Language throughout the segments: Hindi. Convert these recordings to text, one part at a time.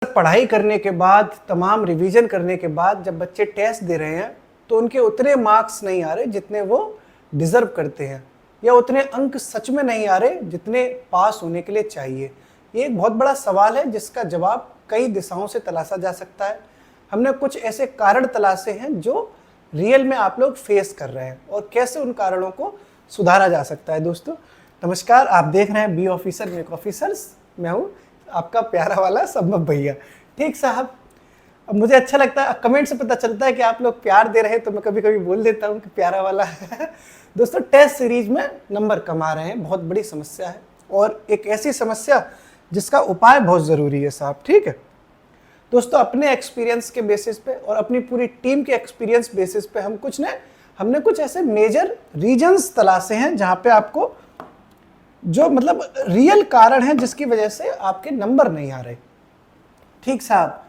पढ़ाई करने के बाद, तमाम रिवीजन करने के बाद जब बच्चे टेस्ट दे रहे हैं तो उनके उतने मार्क्स नहीं आ रहे जितने वो डिजर्व करते हैं, या उतने अंक सच में नहीं आ रहे जितने पास होने के लिए चाहिए। ये एक बहुत बड़ा सवाल है जिसका जवाब कई दिशाओं से तलाशा जा सकता है। हमने कुछ ऐसे कारण तलाशे हैं जो रियल में आप लोग फेस कर रहे हैं और कैसे उन कारणों को सुधारा जा सकता है। दोस्तों नमस्कार, आप देख रहे हैं बी ऑफिसर मेक ऑफिसर्स। मैं हूँ आपका प्यारा वाला संभव भैया। ठीक साहब, अब मुझे अच्छा लगता है, कमेंट से पता चलता है कि आप लोग प्यार दे रहे हैं, तो मैं कभी कभी बोल देता हूँ कि प्यारा वाला है। दोस्तों टेस्ट सीरीज में नंबर कम आ रहे हैं, बहुत बड़ी समस्या है और एक ऐसी समस्या जिसका उपाय बहुत ज़रूरी है साहब। ठीक है दोस्तों, अपने एक्सपीरियंस के बेसिस पे और अपनी पूरी टीम के एक्सपीरियंस बेसिस पे हमने कुछ ऐसे मेजर रीजंस तलाशे हैं जहाँ पे आपको जो मतलब रियल कारण है जिसकी वजह से आपके नंबर नहीं आ रहे। ठीक साहब,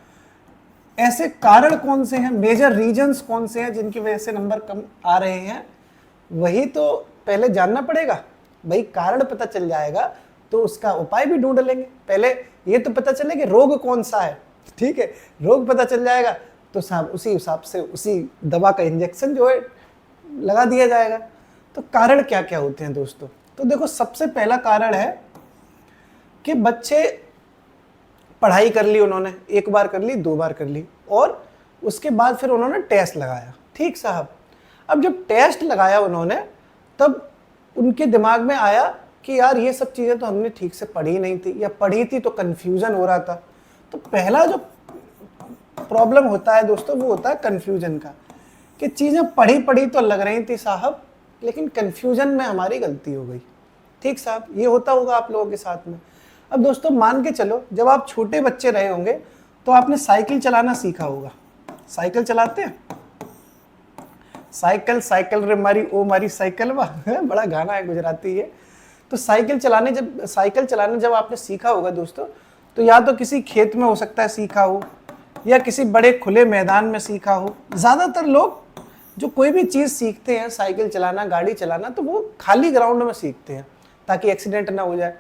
ऐसे कारण कौन से हैं, मेजर रीजंस कौन से हैं जिनकी वजह से नंबर कम आ रहे हैं, वही तो पहले जानना पड़ेगा भाई। कारण पता चल जाएगा तो उसका उपाय भी ढूंढ लेंगे। पहले ये तो पता चले कि रोग कौन सा है। ठीक है, रोग पता चल जाएगा तो साहब उसी हिसाब से उसी दवा का इंजेक्शन जो है लगा दिया जाएगा। तो कारण क्या क्या होते हैं दोस्तों? तो देखो, सबसे पहला कारण है कि बच्चे पढ़ाई कर ली, उन्होंने एक बार कर ली, दो बार कर ली और उसके बाद फिर उन्होंने टेस्ट लगाया। ठीक साहब, अब जब टेस्ट लगाया उन्होंने तब उनके दिमाग में आया कि यार ये सब चीज़ें तो हमने ठीक से पढ़ी नहीं थी, या पढ़ी थी तो कन्फ्यूज़न हो रहा था। तो पहला जो प्रॉब्लम होता है दोस्तों वो होता है कन्फ्यूजन का, कि चीज़ें पढ़ी तो लग रही थी साहब, लेकिन कन्फ्यूजन में हमारी गलती हो गई। ठीक साहब, ये होता होगा आप लोगों के साथ में। अब दोस्तों मान के चलो, जब आप छोटे बच्चे रहे होंगे तो आपने साइकिल चलाना सीखा होगा। साइकिल चलाते हैं? साइकिल साइकिल रे मारी ओ मारी साइकिल वाह, बड़ा गाना है गुजराती ये। तो साइकिल चलाने जब आपने सीखा होगा दोस्तों, तो या तो किसी खेत में हो सकता है सीखा हो, या किसी बड़े खुले मैदान में सीखा हो। ज़्यादातर लोग जो कोई भी चीज़ सीखते हैं, साइकिल चलाना, गाड़ी चलाना, तो वो खाली ग्राउंड में सीखते हैं ताकि एक्सीडेंट ना हो जाए।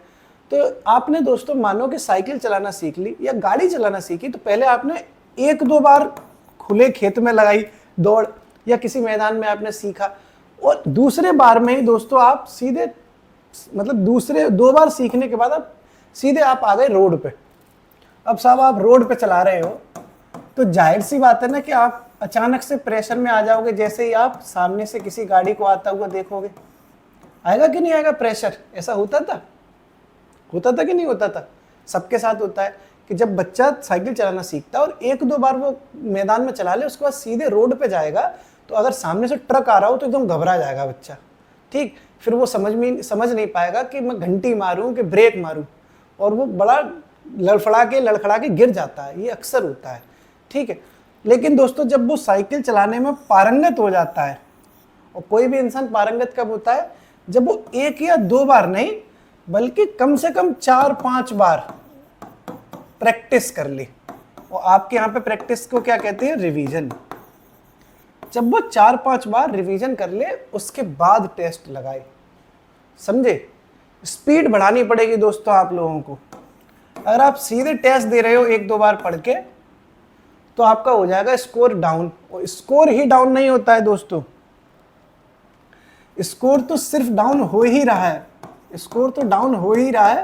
तो आपने दोस्तों मानो कि साइकिल चलाना सीख ली या गाड़ी चलाना सीखी, तो पहले आपने एक दो बार खुले खेत में लगाई दौड़, या किसी मैदान में आपने सीखा, और दूसरे बार में ही दोस्तों आप सीधे मतलब दूसरे दो बार सीखने के बाद आप सीधे आ गए रोड पे। अब साहब आप रोड पे चला रहे हो तो जाहिर सी बात है ना कि आप अचानक से प्रेशर में आ जाओगे जैसे ही आप सामने से किसी गाड़ी को आता हुआ देखोगे। आएगा कि नहीं आएगा प्रेशर? ऐसा होता था कि नहीं होता था? सबके साथ होता है कि जब बच्चा साइकिल चलाना सीखता है और एक दो बार वो मैदान में चला ले, उसके बाद सीधे रोड पे जाएगा, तो अगर सामने से ट्रक आ रहा हो तो एकदम घबरा जाएगा बच्चा। ठीक, फिर वो समझ नहीं पाएगा कि मैं घंटी मारूं कि ब्रेक मारूं, और वो बड़ा लड़खड़ा के गिर जाता है। ये अक्सर होता है। ठीक है, लेकिन दोस्तों जब वो साइकिल चलाने में पारंगत हो जाता है, और कोई भी इंसान पारंगत कब होता है? जब वो एक या दो बार नहीं बल्कि कम से कम 4-5 बार प्रैक्टिस कर ली। और आपके यहाँ पे प्रैक्टिस को क्या कहते हैं? रिवीजन। जब वो 4-5 बार रिवीजन कर ले उसके बाद टेस्ट लगाए। समझे? स्पीड बढ़ानी पड़ेगी दोस्तों आप लोगों को। अगर आप सीधे टेस्ट दे रहे हो एक दो बार पढ़ के, तो आपका हो जाएगा स्कोर डाउन। और स्कोर ही डाउन नहीं होता है दोस्तों, स्कोर तो सिर्फ डाउन हो ही रहा है। स्कोर तो डाउन हो ही रहा है,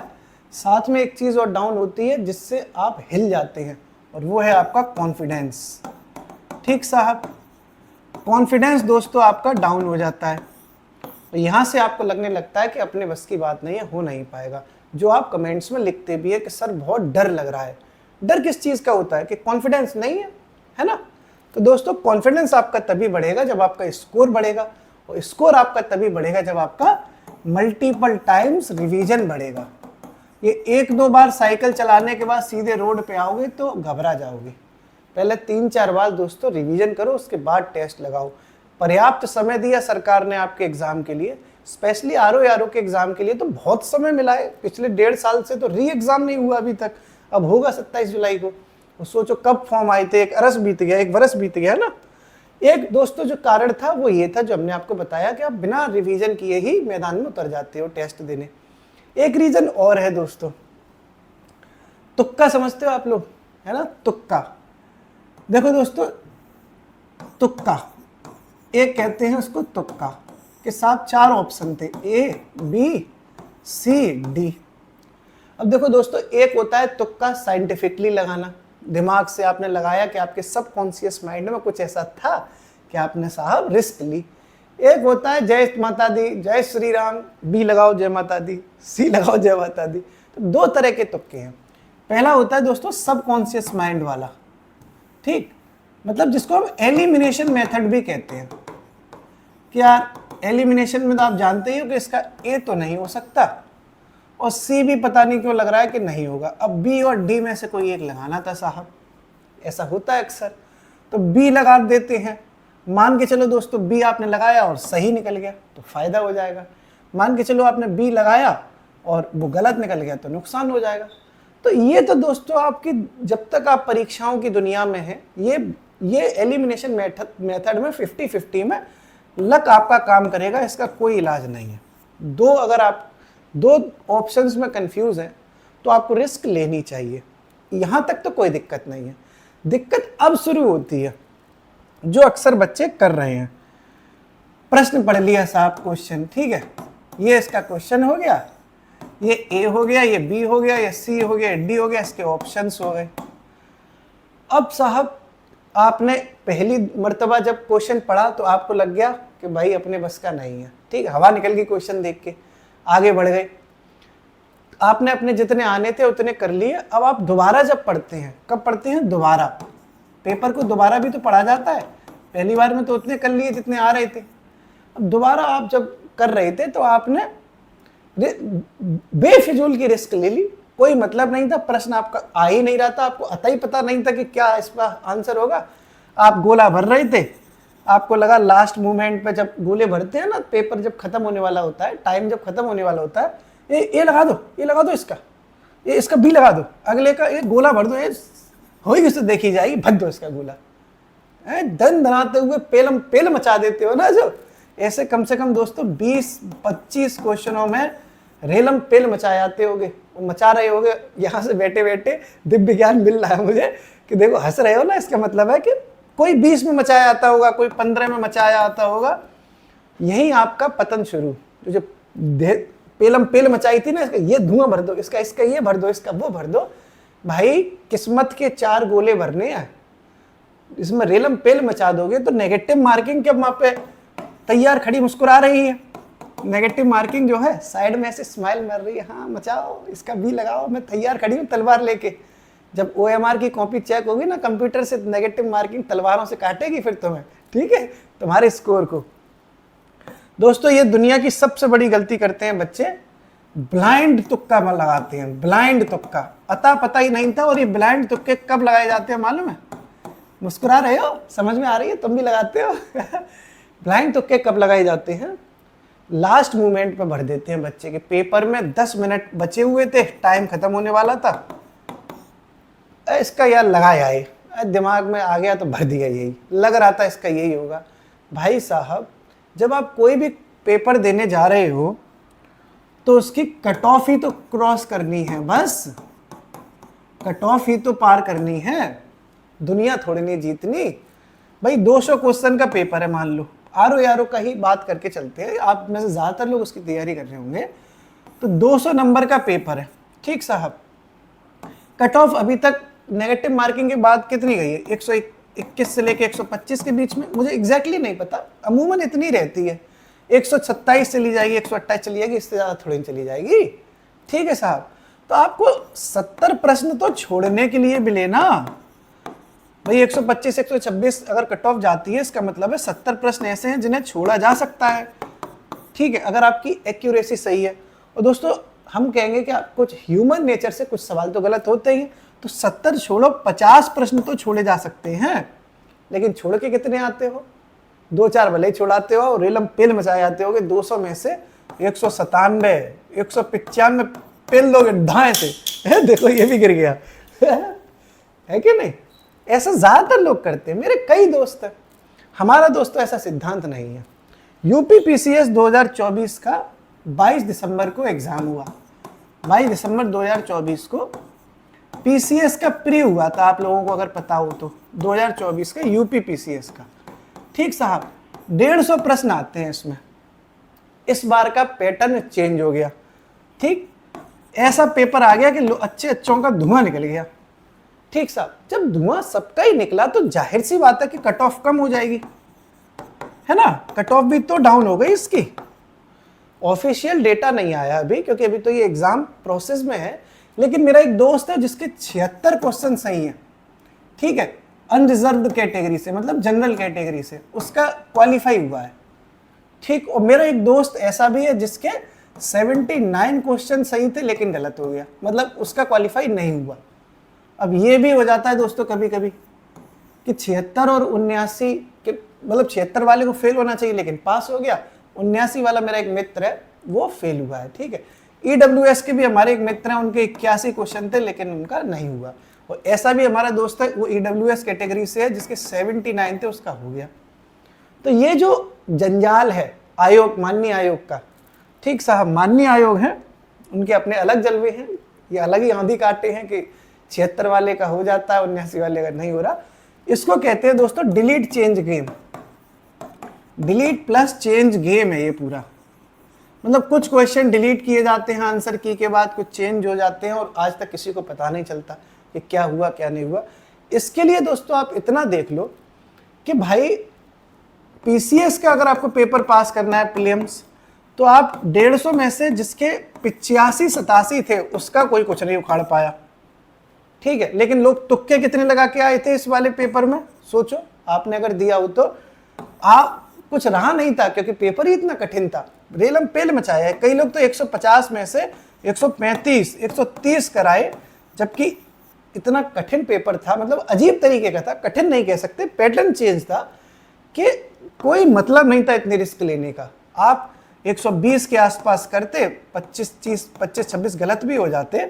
साथ में एक चीज और डाउन होती है जिससे आप हिल जाते हैं, और वो है आपका कॉन्फिडेंस। ठीक साहब, कॉन्फिडेंस दोस्तों आपका डाउन हो जाता है, तो यहां से आपको लगने लगता है कि अपने बस की बात नहीं है, हो नहीं पाएगा। जो आप कमेंट्स में लिखते भी है कि सर बहुत डर लग रहा है। डर किस चीज़ का होता है? कि कॉन्फिडेंस नहीं है ना? तो दोस्तों कॉन्फिडेंस आपका तभी बढ़ेगा जब आपका स्कोर बढ़ेगा, और स्कोर आपका तभी बढ़ेगा जब आपका मल्टीपल टाइम्स रिवीजन बढ़ेगा। ये एक दो बार साइकिल चलाने के बाद सीधे रोड पे आओगे तो घबरा जाओगे। पहले 3-4 बार दोस्तों रिवीजन करो, उसके बाद टेस्ट लगाओ। पर्याप्त समय दिया सरकार ने आपके एग्जाम के लिए, स्पेशली आरओ के एग्जाम के लिए तो बहुत समय मिला है। पिछले 1.5 साल से तो री एग्जाम नहीं हुआ अभी तक, अब होगा 27 जुलाई को। और सोचो कब फॉर्म आए थे, एक वर्ष बीत गया है ना। एक दोस्तों जो कारण था वो ये था जो हमने आपको बताया कि आप बिना रिवीजन किए ही मैदान में उतर जाते हो टेस्ट देने। एक रीजन और है दोस्तों, तुक्का समझते हो आप लोग, है ना, तुक्का। देखो दोस्तों, तुक्का एक कहते हैं उसको तुक्का, के साथ 4 ऑप्शन थे, ए बी सी डी। अब देखो दोस्तों, एक होता है तुक्का साइंटिफिकली लगाना, दिमाग से आपने लगाया कि आपके सबकॉन्शियस माइंड में कुछ ऐसा था कि आपने साहब रिस्क ली। एक होता है जय माता दी, जय श्री राम, बी लगाओ जय माता दी, सी लगाओ जय माता दी। तो 2 तरह के तुक्के हैं। पहला होता है दोस्तों सबकॉन्शियस माइंड वाला, ठीक, मतलब जिसको हम एलिमिनेशन मेथड भी कहते हैं कि यार एलिमिनेशन में तो आप जानते ही हो कि इसका ए तो नहीं हो सकता और सी भी पता नहीं क्यों लग रहा है कि नहीं होगा, अब बी और डी में से कोई एक लगाना था साहब, ऐसा होता है अक्सर, तो बी लगा देते हैं। मान के चलो दोस्तों बी आपने लगाया और सही निकल गया तो फायदा हो जाएगा, मान के चलो आपने बी लगाया और वो गलत निकल गया तो नुकसान हो जाएगा। तो ये तो दोस्तों आपकी, जब तक आप परीक्षाओं की दुनिया में हैं, ये एलिमिनेशन मेथड में 50-50 में लक आपका काम करेगा, इसका कोई इलाज नहीं है। अगर आप 2 ऑप्शंस में कंफ्यूज हैं तो आपको रिस्क लेनी चाहिए, यहाँ तक तो कोई दिक्कत नहीं है। दिक्कत अब शुरू होती है जो अक्सर बच्चे कर रहे हैं। प्रश्न पढ़ लिया साहब, क्वेश्चन ठीक है, ये इसका क्वेश्चन हो गया, ये ए हो गया, ये बी हो गया, ये सी हो गया, डी हो गया, इसके ऑप्शंस हो गए। अब साहब आपने पहली मर्तबा जब क्वेश्चन पढ़ा तो आपको लग गया कि भाई अपने बस का नहीं है, ठीक है, हवा निकल गई क्वेश्चन देख के, आगे बढ़ गए, आपने अपने जितने आने थे उतने कर लिए। अब आप दोबारा जब पढ़ते हैं, कब पढ़ते हैं, दोबारा, पेपर को दोबारा भी तो पढ़ा जाता है, पहली बार में तो उतने कर लिए जितने आ रहे थे। अब दोबारा आप जब कर रहे थे तो आपने बेफिजूल की रिस्क ले ली, कोई मतलब नहीं था, प्रश्न आपका आ ही नहीं रहा था, आपको अता ही पता नहीं था कि क्या इसका आंसर होगा, आप गोला भर रहे थे, आपको लगा लास्ट मोमेंट पे जब गोले भरते हैं ना, पेपर जब खत्म होने वाला होता है, टाइम जब खत्म होने वाला होता है, ये लगा दो, ये लगा दो, इसका बी लगा दो, अगले का ये गोला भर दो, ये होगी उससे देखी जाएगी, भर दो इसका गोला, धन धनाते हुए पेल मचा देते हो ना जो, ऐसे कम से कम दोस्तों 20-25 क्वेश्चनों में रेलम पेल मचा जाते होगे, मचा रहे होगे, यहाँ से बैठे बैठे दिव्य ज्ञान मिल रहा है मुझे कि देखो हंस रहे हो ना, इसका मतलब है कि कोई 20 में मचाया आता होगा, कोई 15 में मचाया आता होगा, यही आपका पतन शुरू। तो जो पेलम पेल मचाई थी ना, इसका ये धुआं भर दो, इसका ये भर दो, इसका वो भर दो, भाई किस्मत के 4 गोले भरने हैं, इसमें रेलम पेल मचा दोगे तो नेगेटिव मार्किंग के वहां पे तैयार खड़ी मुस्कुरा रही है, नेगेटिव मार्किंग जो है साइड में ऐसे स्माइल मार रही है, हाँ मचाओ, इसका भी लगाओ, मैं तैयार खड़ी हूँ तलवार लेके। जब OMR की कॉपी चेक होगी ना कंप्यूटर से, नेगेटिव मार्किंग तलवारों से काटेगी फिर तुम्हें, ठीक है, तुम्हारे स्कोर को। दोस्तों ये दुनिया की सबसे बड़ी गलती करते हैं बच्चे, ब्लाइंड तुक्का लगाते हैं, ब्लाइंड तुक्का, अता पता ही नहीं था। और ये ब्लाइंड तुक्के कब लगाए जाते हैं मालूम है? मुस्कुरा रहे हो, समझ में आ रही है, तुम भी लगाते हो ब्लाइंड तुक्के कब लगाए जाते हैं? लास्ट मोमेंट पे भर देते हैं बच्चे के, पेपर में 10 मिनट बचे हुए थे, टाइम खत्म होने वाला था, इसका यार लगाया है, दिमाग में आ गया तो भर दिया, यही लग रहा था इसका यही होगा। भाई साहब जब आप कोई भी पेपर देने जा रहे हो तो उसकी कट ऑफ ही तो क्रॉस करनी है, बस कट ऑफ ही तो पार करनी है, दुनिया थोड़ी नहीं जीतनी। भाई 200 क्वेश्चन का पेपर है, मान लो RO का ही बात करके चलते हैं, आप में से ज़्यादातर लोग उसकी तैयारी कर रहे होंगे, तो 200 नंबर का पेपर है, ठीक साहब, कट ऑफ अभी तक नेगेटिव मार्किंग के बाद कितनी गई है? 121 से लेके 125 के बीच में, मुझे एग्जैक्टली नहीं पता, अमूमन इतनी रहती है, 127 चली जाएगी, 128 चली जाएगी, इससे ज़्यादा थोड़ी चली जाएगी, ठीक है साहब। तो आपको 70 प्रश्न तो छोड़ने के लिए मिले ना भाई, 125 126 अगर कट ऑफ जाती है, इसका मतलब है 70 प्रश्न ऐसे हैं जिन्हें छोड़ा जा सकता है, ठीक है, अगर आपकी एक्यूरेसी सही है। और दोस्तों हम कहेंगे कि कुछ ह्यूमन नेचर से कुछ सवाल तो गलत होते ही हैं, तो 70 छोड़ो, 50 प्रश्न तो छोड़े जा सकते हैं, लेकिन छोड़ के कितने आते हो? 2-4 भले ही छोड़ाते हो, रेलम पेल मचाए जाते होगे, 200 में से 197 195 पेल दोगे ढाए से, देखो ये भी गिर गया है कि नहीं? ऐसा ज्यादातर लोग करते हैं, मेरे कई दोस्त हैं, हमारा दोस्तों ऐसा सिद्धांत नहीं है। UPPCS 2024 का 22 दिसंबर को एग्जाम हुआ, 22 दिसंबर 2024 को पीसीएस का प्री हुआ था, आप लोगों को अगर पता हो तो 2024 का यूपी पीसीएस का। ठीक साहब, 150 प्रश्न आते हैं इसमें। इस बार का पैटर्न चेंज हो गया। ठीक, ऐसा पेपर आ गया कि अच्छे अच्छों का धुआं निकल गया। ठीक साहब, जब धुआं सबका ही निकला तो जाहिर सी बात है कि कट ऑफ कम हो जाएगी, है ना। कट ऑफ भी तो डाउन हो गई इसकी। ऑफिशियल डेटा नहीं आया अभी, क्योंकि अभी तो ये एग्जाम प्रोसेस में है। लेकिन मेरा एक दोस्त है जिसके 76 क्वेश्चन सही हैं, ठीक है, अनरिजर्व्ड कैटेगरी से, मतलब जनरल कैटेगरी से, उसका क्वालिफाई हुआ है। ठीक, और मेरा एक दोस्त ऐसा भी है जिसके 79 क्वेश्चन सही थे लेकिन गलत हो गया, मतलब उसका क्वालिफाई नहीं हुआ। अब ये भी हो जाता है दोस्तों कभी कभी कि 76 और 79 के, मतलब 76 वाले को फेल होना चाहिए लेकिन पास हो गया। 79 वाला मेरा एक मित्र है वो फेल हुआ है। ठीक है, EWS के भी हमारे एक मित्र हैं, उनके 81 क्वेश्चन थे लेकिन उनका नहीं हुआ। और ऐसा भी हमारा दोस्त है, वो EWS कैटेगरी से है, जिसके 79 थे, उसका हो गया। तो ये जो जंजाल है आयोग, माननीय आयोग का, ठीक साहब, माननीय आयोग है, उनके अपने अलग जलवे हैं, ये अलग ही आंधी काटे हैं कि 76 वाले का हो जाता है, 79 वाले का नहीं हो रहा। इसको कहते हैं दोस्तों delete change game. Delete plus change game है ये पूरा। मतलब कुछ क्वेश्चन डिलीट किए जाते हैं आंसर की के बाद, कुछ चेंज हो जाते हैं और आज तक किसी को पता नहीं चलता कि क्या हुआ क्या नहीं हुआ। इसके लिए दोस्तों आप इतना देख लो कि भाई पीसीएस का अगर आपको पेपर पास करना है प्रीलिम्स, तो आप 150 में से जिसके 85-87 थे उसका कोई कुछ नहीं उखाड़ पाया। ठीक है, लेकिन लोग तुक्के कितने लगा के आए थे इस वाले पेपर में, सोचो। आपने अगर दिया हो तो आप कुछ रहा नहीं था, क्योंकि पेपर ही इतना कठिन था, रेलम पेल मचाया है। कई लोग तो 150 में से 135, 130 कराए, जबकि इतना कठिन पेपर था, मतलब अजीब तरीके का था, कठिन नहीं कह सकते, पैटर्न चेंज था कि कोई मतलब नहीं था इतनी रिस्क लेने का। आप 120 के आसपास करते, 25-26 गलत भी हो जाते,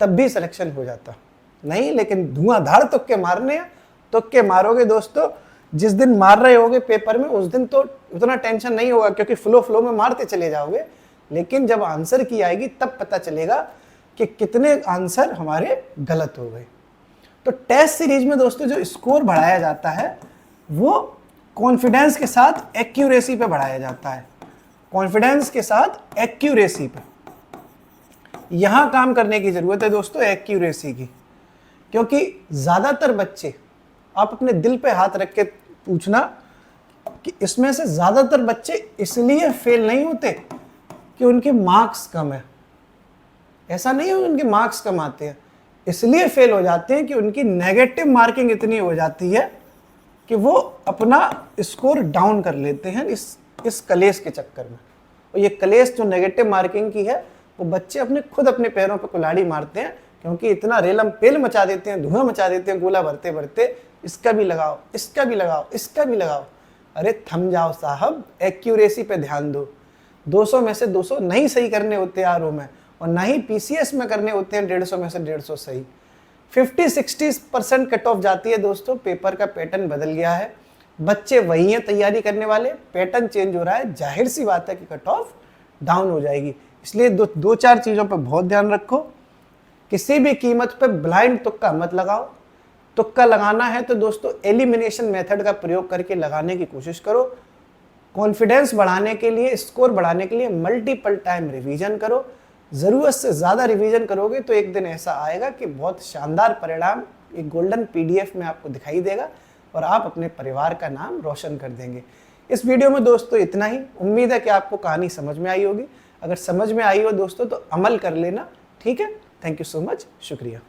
तब भी सिलेक्शन हो जाता नहीं। लेकिन धुआंधार तुक्के मारने हैं, तुक्के मारोगे दोस्तों, जिस दिन मार रहे होगे पेपर में उस दिन तो उतना टेंशन नहीं होगा, क्योंकि फ्लो में मारते चले जाओगे। लेकिन जब आंसर की आएगी तब पता चलेगा कि कितने आंसर हमारे गलत हो गए। तो टेस्ट सीरीज में दोस्तों जो स्कोर बढ़ाया जाता है वो कॉन्फिडेंस के साथ एक्यूरेसी पे बढ़ाया जाता है। कॉन्फिडेंस के साथ एक्यूरेसी पे यहां काम करने की जरूरत है दोस्तों, एक्यूरेसी की। क्योंकि ज्यादातर बच्चे, आप अपने दिल पे हाथ रख के पूछना कि इसमें से ज्यादातर बच्चे इसलिए फेल नहीं होते कि उनके मार्क्स कम है। ऐसा नहीं है उनके मार्क्स कम आते हैं, इसलिए फेल हो जाते हैं कि उनकी नेगेटिव मार्किंग इतनी हो जाती है कि वो अपना स्कोर डाउन कर लेते हैं इस कलेश के चक्कर में। और ये कलेश जो नेगेटिव मार्किंग की है, वो बच्चे खुद अपने पैरों पर कुल्हाड़ी मारते हैं, क्योंकि इतना रेलम पेल मचा देते हैं, धुआं मचा देते हैं गोला भरते भरते, इसका भी लगाओ, इसका भी लगाओ, इसका भी लगाओ। अरे थम जाओ साहब, एक्यूरेसी पे ध्यान दो। 200 में से 200 नहीं सही करने होते आरओ में, और ना ही पीसीएस में करने होते हैं 150 में से 150 सही। 50-60% कट ऑफ जाती है दोस्तों। पेपर का पैटर्न बदल गया है, बच्चे वही हैं तैयारी करने वाले, पैटर्न चेंज हो रहा है, जाहिर सी बात है कि कट ऑफ डाउन हो जाएगी। इसलिए दो चार चीज़ों पर बहुत ध्यान रखो। किसी भी कीमत पे ब्लाइंड तुक्का मत लगाओ। तुक्का लगाना है तो दोस्तों एलिमिनेशन मेथड का प्रयोग करके लगाने की कोशिश करो। कॉन्फिडेंस बढ़ाने के लिए, स्कोर बढ़ाने के लिए मल्टीपल टाइम रिवीजन करो। ज़रूरत से ज़्यादा रिवीजन करोगे तो एक दिन ऐसा आएगा कि बहुत शानदार परिणाम एक गोल्डन पीडीएफ में आपको दिखाई देगा और आप अपने परिवार का नाम रोशन कर देंगे। इस वीडियो में दोस्तों इतना ही। उम्मीद है कि आपको कहानी समझ में आई होगी। अगर समझ में आई हो दोस्तों तो अमल कर लेना, ठीक है। थैंक यू सो मच, शुक्रिया।